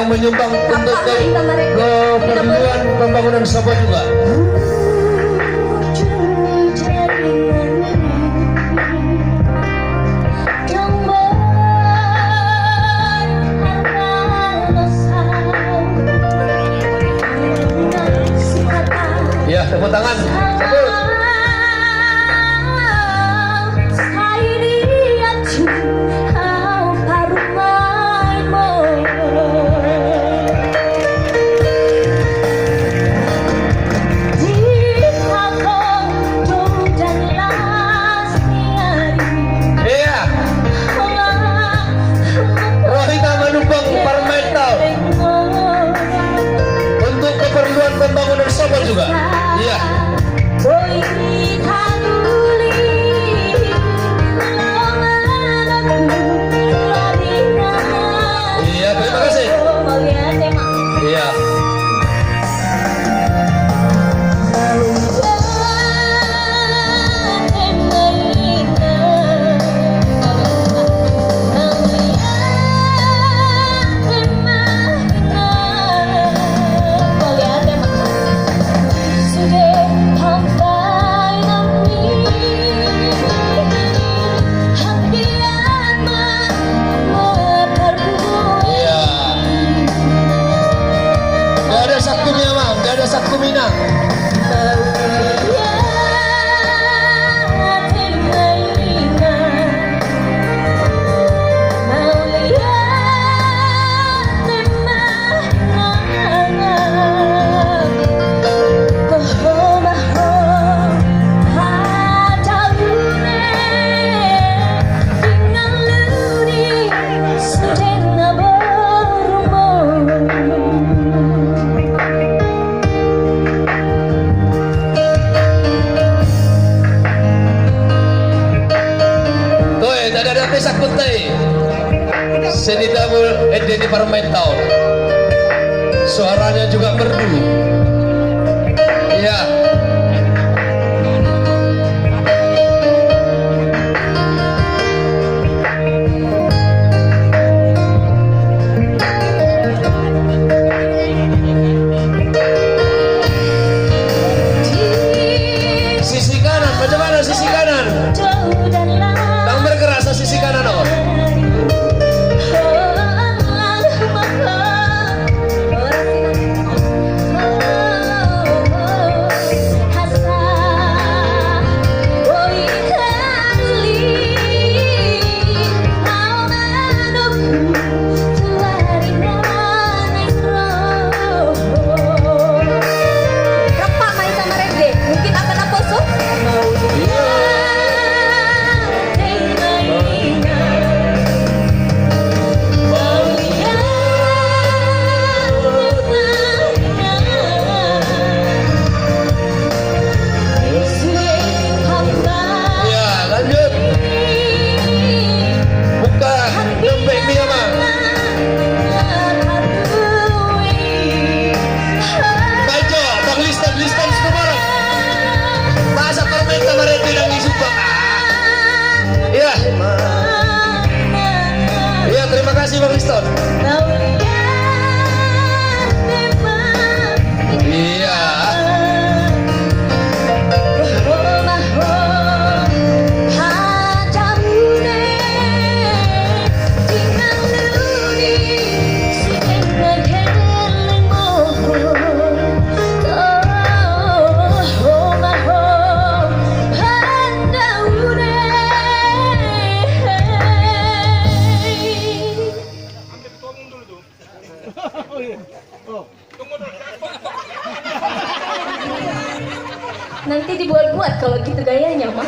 yang menyumbang untuk keperluan pembangunan Sabah juga. Ya, tepuk tangan. Tepuk. Pembangunan Sabah juga. Iya. Iya, terima kasih. Iya. Saktu Minang. Sakutai seni tabul edeni parmentau, suaranya juga merdu. Ya. Sisi kanan, bagaimana sisi kanan? Bang bergerak sisi kanan oh. Iya, terima kasih Bang Liston. Iya. Nanti dibuat-buat kalau gitu gayanya mau.